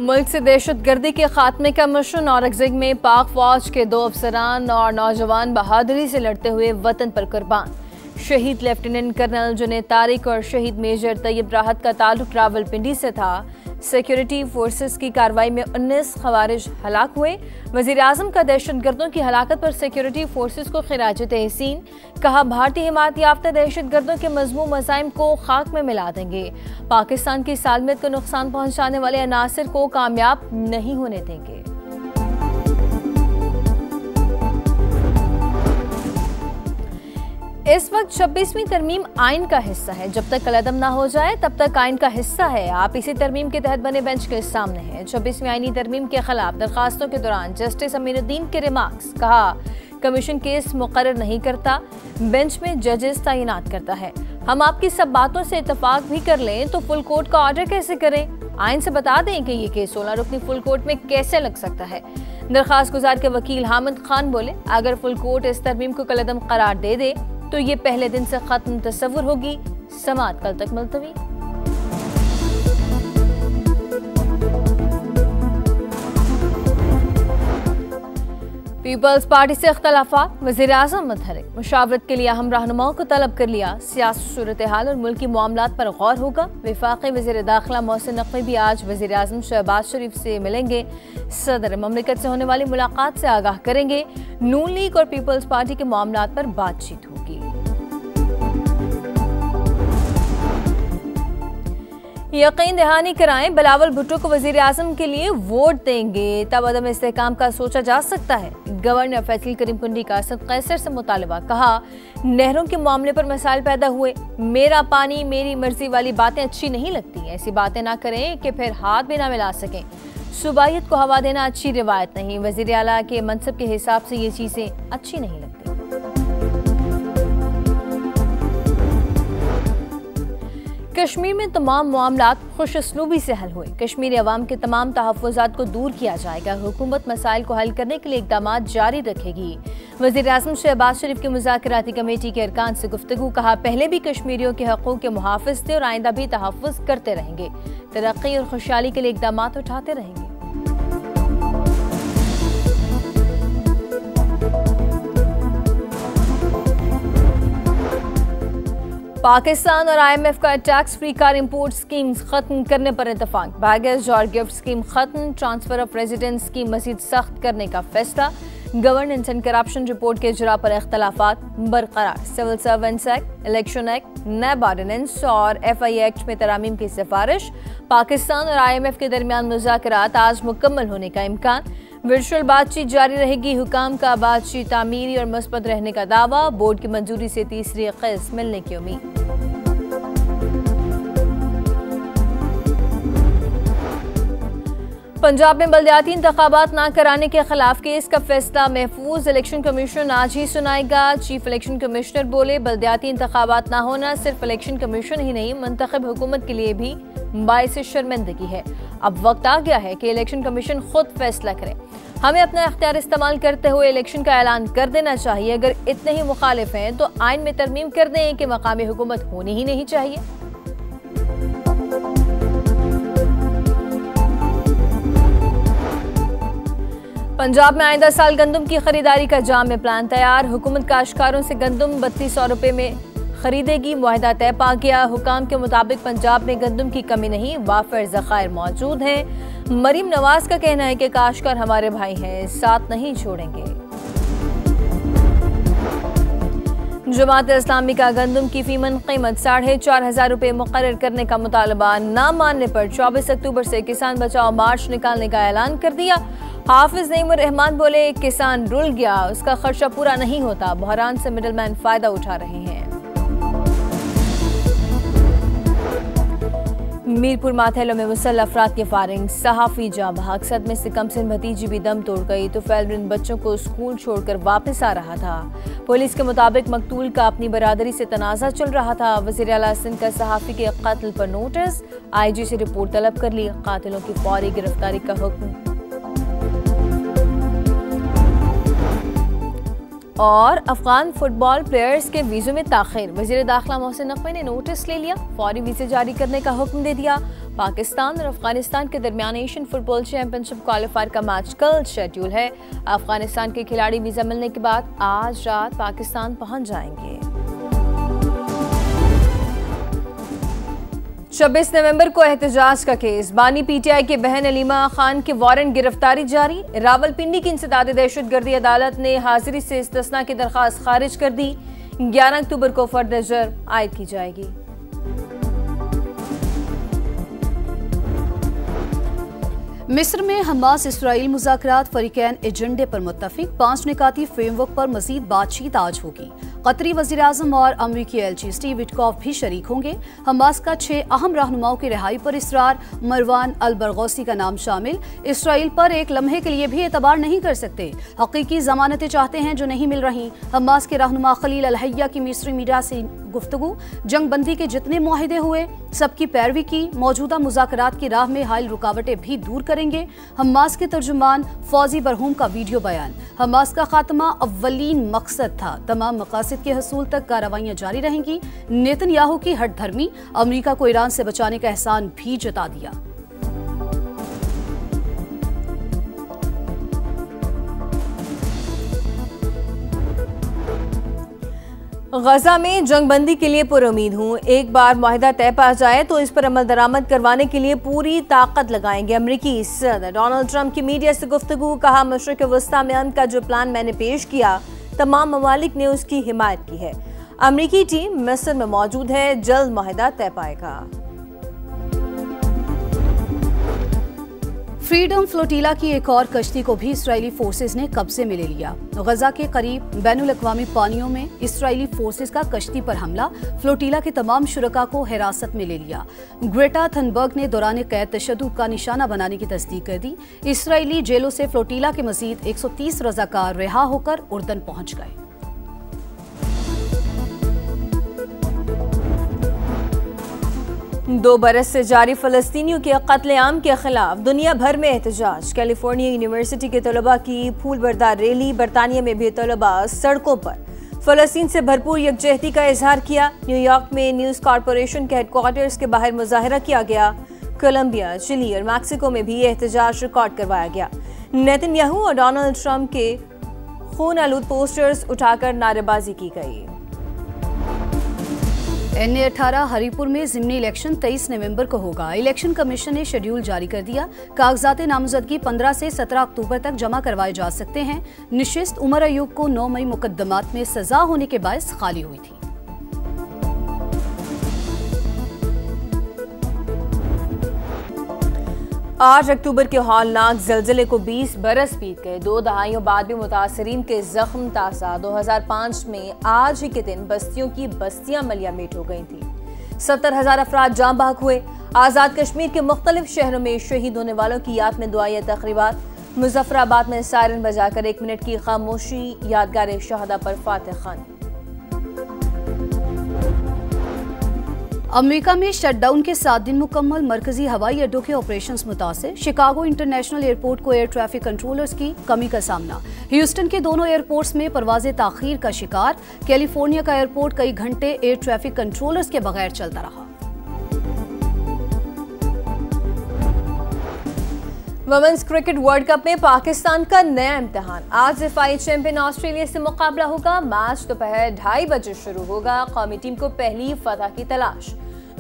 मुल्क से दहशतगर्दी के खात्मे का मिशन औरंगजेब में पाक फौज के 2 अफसरान और नौजवान बहादुरी से लड़ते हुए वतन पर कुर्बान। शहीद लेफ्टिनेंट कर्नल जुनैद तारिक और शहीद मेजर तैयब राहत का ताल्लुक रावलपिंडी से था। सिक्योरिटी फोर्सेस की कार्रवाई में 19 खवारिज हलाक हुए। वजीर आजम का दहशतगर्दों की हलाकत पर सिक्योरिटी फोर्सेस को खिराज तहसीन। कहा, भारतीय हिमायत याफ्ता दहशतगर्दों के मजमूम मज़ाइम को खाक में मिला देंगे। पाकिस्तान की सालमियत को नुकसान पहुंचाने वाले अनासिर को कामयाब नहीं होने देंगे। इस वक्त 26वीं तरमीम आइन का हिस्सा है। जब तक कलअदम ना हो जाए तब तक आइन का हिस्सा है। आप इसी तरमीम के तहत बने बेंच के सामने हैं। 26वीं आइनी तरमीम के खिलाफ दरखास्तों के दौरान जस्टिस अमीनुद्दीन के रिमार्क्स। कहा, कमीशन केस मुकर्रर नहीं करता, बेंच में जजेस तैनात करता है। हम आपकी सब बातों से इतफाक भी कर लें तो फुल कोर्ट का ऑर्डर कैसे करें? आइन से बता दें कि ये केस 16 रुकनी फुल कोर्ट में कैसे लग सकता है। दरखास्त गुजार के वकील हामिद खान बोले, अगर फुल कोर्ट इस तरमीम को कलअदम करार दे दे तो ये पहले दिन से खत्म तस्वुर होगी। समाअत कल तक मुलतवी। पीपल्स पार्टी से इख्तलाफात, वज़ीर आज़म मुतहरिक। मुशावरत के लिए अहम रहनुमाओं को तलब कर लिया। सियासी सूरत हाल और मुल्की मामलात पर गौर होगा। वफाकी वज़ीर दाखिला मोहसिन नकवी भी आज वज़ीर आज़म शहबाज शरीफ से मिलेंगे। सदर ममलिकत से होने वाली मुलाकात से आगाह करेंगे। नून लीग और पीपल्स पार्टी के मामलात पर बातचीत होगी। यकीन दहानी कराएं, बिलावल भुट्टो को वज़ीर आज़म के लिए वोट देंगे तब अदम इस्तेहकाम का सोचा जा सकता है। गवर्नर फैसल करीम कुंडी का असद कैसर से मुतालबा। कहा, नहरों के मामले पर मसाइल पैदा हुए, मेरा पानी मेरी मर्जी वाली बातें अच्छी नहीं लगती। ऐसी बातें ना करें कि फिर हाथ भी ना मिला सकें। सूबाइयत को हवा देना अच्छी रिवायत नहीं। वज़ीर आला के मनसब के हिसाब से ये चीज़ें अच्छी नहीं लगती। कश्मीर में तमाम मामलात खुशअस्लूबी से हल हुए। कश्मीरी अवाम के तमाम तहफ़्फ़ुज़ात को दूर किया जाएगा। हुकूमत मसाइल को हल करने के लिए इक़दामात जारी रखेगी। वज़ीर आज़म शहबाज शरीफ की मुज़ाकराती कमेटी के अरकान से गुफ्तगू। कहा, पहले भी कश्मीरियों के हक़ों के मुहाफ़िज़ थे और आइंदा भी तहफ़्फ़ुज़ करते रहेंगे। तरक्की और खुशहाली के लिए इक़दामात उठाते रहेंगे। पाकिस्तान और IMF का tax free car import schemes खत्म करने पर इत्तफाक। बैगेज और गिफ्ट स्कीम खत्म। ट्रांसफर ऑफ रेजिडेंस स्कीम मजीद सख्त करने का फैसला। गवर्नेंस एंड करप्शन रिपोर्ट के इजरा पर इख्तलाफात बरकरार। Civil servants act, election act, NAB ordinance और FI एक्ट में तरामीम की सिफारिश। पाकिस्तान और IMF के दरमियान मुज़ाकरात आज मुकम्मल होने का इम्कान। वर्चुअल बातचीत जारी रहेगी। हुकाम का बातचीत तामीरी और मुस्बत रहने का दावा। बोर्ड की मंजूरी से तीसरी किस्त मिलने की उम्मीद। पंजाब में बल्दियाती इंतखाबात ना कराने के खिलाफ केस का फैसला महफूज। इलेक्शन कमीशन आज ही सुनाएगा। चीफ इलेक्शन कमिश्नर बोले, बल्दियाती इंतखाबात ना होना सिर्फ इलेक्शन कमीशन ही नहीं, मुंतखब हुकूमत के लिए भी बाइस शर्मिंदगी है। अब वक्त आ गया है कि इलेक्शन कमीशन खुद फैसला करे। हमें अपना इख्तियार इस्तेमाल करते हुए इलेक्शन का ऐलान कर देना चाहिए। अगर इतने ही मुखालिफ हैं तो आइन में तरमीम कर दें कि मकामी हुकूमत होनी ही नहीं चाहिए। पंजाब में आइंदा साल गंदम की खरीदारी का जाम प्लान तैयार। हुकूमत काश्तकारों से गंदम 3200 रुपये में खरीदेगी। मुआहदा तय पा गया। हुकाम के मुताबिक पंजाब में गंदम की कमी नहीं, वाफिर ज़खायर मौजूद हैं। मरीम नवाज का कहना है कि काश्तकार हमारे भाई हैं, साथ नहीं छोड़ेंगे। जमात इस्लामी का गंदम की फीमन कीमत 4500 रुपये मुकर्रर करने का मुतालबा ना मानने पर 24 अक्टूबर से किसान बचाओ मार्च निकालने का ऐलान कर दिया। हाफिज नईमुर रहमान बोले, किसान रुल गया, उसका खर्चा पूरा नहीं होता। बहरान से मिडलमैन फायदा उठा रहे हैं। मीरपुर माथेलो में मुसल्लह अफराद की फायरिंग, सहाफी जाँ बहक। सदमे से कमसिन भतीजी भी दम तोड़ गई तो फैलरिन बच्चों को स्कूल छोड़कर वापस आ रहा था। पुलिस के मुताबिक मकतूल का अपनी बरादरी से तनाज़ा चल रहा था। वज़ीर आला सिंध का सहाफी के कत्ल पर नोटिस। IG से रिपोर्ट तलब कर ली। कातिलों की फौरी गिरफ्तारी का हुक्म। और अफगान फुटबॉल प्लेयर्स के वीज़ों में ताख़ीर। वज़ीर दाखिला मोहसिन नकवी ने नोटिस ले लिया। फौरी वीज़े जारी करने का हुक्म दे दिया। पाकिस्तान और अफगानिस्तान के दरमियान एशियन फुटबॉल चैंपियनशिप क्वालिफायर का मैच कल शेड्यूल है। अफगानिस्तान के खिलाड़ी वीजा मिलने के बाद आज रात पाकिस्तान पहुंच जाएंगे। 26 नवंबर को एहतजाज का केस, बानी पीटीआई की बहन अलीमा खान के वारंट गिरफ्तारी जारी। रावलपिंडी की इंसदाद दहशतगर्दी अदालत ने हाजिरी से इस्तिस्ना की दरखास्त खारिज कर दी। 11 अक्टूबर को फर्द नजर आयद की जाएगी। मिस्र में हमास इसराइल मुज़ाकरात फरीकैन एजेंडे पर मुत्तफिक, 5 निकाती फ्रेमवर्क पर मजीद बातचीत आज होगी। कतरी वज़ीर-ए-आज़म और अमरीकी एलची स्टीव विटकॉफ भी शरीक होंगे। हमास का 6 अहम रहनुमाओं की रिहाई पर इसरार, मरवान अल बरगौसी का नाम शामिल। इसराइल पर एक लम्हे के लिए भी एतबार नहीं कर सकते, हकीकी जमानतें चाहते हैं जो नहीं मिल रही। हमास के रहनुमा खलील अल हैया की मिस्री मीडिया से गुफ्तगू, जंग बंदी के जितने मुआहिदे हुए सबकी पैरवी की, मौजूदा मुज़ाकरात की राह में हायल रुकावटें भी दूर करेंगे। हमास के तर्जुमान फौजी बरहूम का वीडियो बयान, हमास का खात्मा अव्वलीन मकसद था, तमाम मकासद के हसूल तक कार्रवाइयां जारी रहेंगी। नेतन्याहू की हठ धर्मी, अमरीका को ईरान से बचाने का एहसान भी जता दिया। गजा में जंगबंदी के लिए पुरुमीद हूँ, एक बार मुआहिदा तय पा जाए तो इस पर अमल दरामद करवाने के लिए पूरी ताकत लगाएंगे। अमरीकी सदर डोनाल्ड ट्रंप की मीडिया से गुफ्तगू, कहा मशरिक वस्ता में अमन का जो प्लान मैंने पेश किया तमाम ममालिक ने उसकी हिमायत की है। अमरीकी टीम मिस्र में मौजूद है, जल्द मुआहिदा तय पाएगा। फ्रीडम फ्लोटीला की एक और कश्ती को भी इसराइली फोर्सेज ने कब्जे में ले लिया। गजा के करीब बैनुल अक़वामी पानियों में इसराइली फोर्सेज का कश्ती पर हमला, फ्लोटीला के तमाम शुरका को हिरासत में ले लिया। ग्रेटा थनबर्ग ने दौरान कैद तशद्दुद का निशाना बनाने की तस्दीक कर दी। इसराइली जेलों से फ्लोटीला के मजीद 130 रजाकार रिहा होकर उर्दन पहुंच गए। दो बरस से जारी फलस्तीनियों के कत्लेआम के खिलाफ दुनिया भर में एहतजाज। कैलिफोर्निया यूनिवर्सिटी के तलबा की फूल बरदार रैली, बरतानिया में भी तलबा सड़कों पर फलस्तीन से भरपूर यकजहती का इजहार किया। न्यूयॉर्क में न्यूज़ कॉरपोरेशन के हेडक्वार्टर्स के बाहर मुजाहरा किया गया। कोलंबिया, चिली और मैक्सिको में भी एहतजाज रिकॉर्ड करवाया गया। नेतन्याहू और डोनाल्ड ट्रंप के खून आलूद पोस्टर्स उठाकर नारेबाजी की गई। NA-18 हरीपुर में ज़िमनी इलेक्शन 23 नवंबर को होगा। इलेक्शन कमीशन ने शेड्यूल जारी कर दिया। कागजात नामजदगी 15 से 17 अक्टूबर तक जमा करवाए जा सकते हैं। निशिस्त उमर अयूब को 9 मई मुकदमात में सजा होने के बायस खाली हुई थी। आठ अक्टूबर के हौलनाक जलजले को 20 बरस बीत गए। 2 दहाइयों बाद भी मुतासरीन के जख्म ताज़ा। 2005 में आज ही के दिन बस्तियों की बस्तियां मलियामेट हो गई थी। 70,000 अफराद जाँ बहक हुए। आज़ाद कश्मीर के मुख्तलिफ शहरों में शहीद होने वालों की याद में दुआएं तक़रीबात। मुजफ्फराबाद में सायरन बजाकर 1 मिनट की खामोशी, यादगार शहादा पर फातिह खान। अमेरिका में शटडाउन के 7 दिन मुकम्मल, मरकजी हवाई अड्डों के ऑपरेशंस मुतासिर। शिकागो इंटरनेशनल एयरपोर्ट को एयर ट्रैफिक कंट्रोलर्स की कमी का सामना। ह्यूस्टन के दोनों एयरपोर्ट्स में परवाजें ताखीर का शिकार। कैलिफोर्निया का एयरपोर्ट कई घंटे एयर ट्रैफिक कंट्रोलर्स के बगैर चलता रहा। वुमेन्स क्रिकेट वर्ल्ड कप में पाकिस्तान का नया इम्तिहान। आज दिफाई चैंपियन ऑस्ट्रेलिया से मुकाबला होगा। मैच दोपहर 2:30 बजे शुरू होगा। कौमी टीम को पहली फतह की तलाश।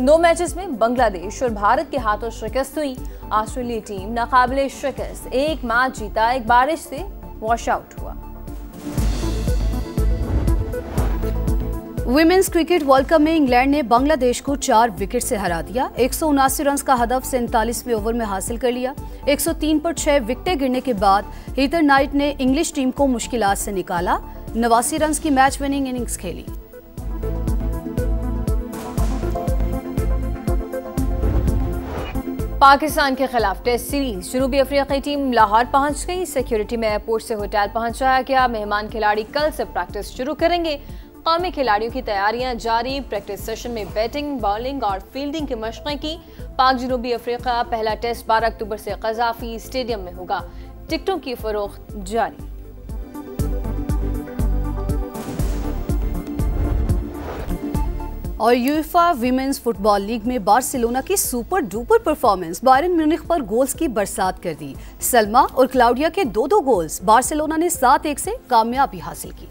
2 मैचेस में बांग्लादेश और भारत के हाथों शिकस्त हुई। ऑस्ट्रेलियाई टीम नाकाबिले शिकस्त, 1 मैच जीता, 1 बारिश से वॉश आउट हुआ। विमेंस क्रिकेट वर्ल्ड कप में इंग्लैंड ने बांग्लादेश को 4 विकेट से हरा दिया। 179 रन का हदफ 47वें ओवर में हासिल कर लिया। 103 पर 6 विकेटें गिरने के बाद हीथर नाइट ने इंग्लिश टीम को मुश्किलात से निकाला। 89 रन की मैच विनिंग इनिंग्स खेली। पाकिस्तान के खिलाफ टेस्ट सीरीज जनूबी अफ्रीकी टीम लाहौर पहुंच गई। सिक्योरिटी में एयरपोर्ट से होटल पहुंचाया गया। मेहमान खिलाड़ी कल से प्रैक्टिस शुरू करेंगे। कौमी खिलाड़ियों की तैयारियां जारी। प्रैक्टिस सेशन में बैटिंग, बॉलिंग और फील्डिंग की मशक़ें की। पाक जनूबी अफ्रीका पहला टेस्ट 12 अक्टूबर से क़ज़ाफ़ी स्टेडियम में होगा। टिकटों की फरोख्त जारी। और यूएफा वीमेंस फुटबॉल लीग में बार्सिलोना की super duper performance Byron Munich पर गोल्स की बरसात कर दी। सलमा और क्लाउडिया के 2-2 गोल्स बार्सिलोना ने 7-1 से कामयाबी हासिल की।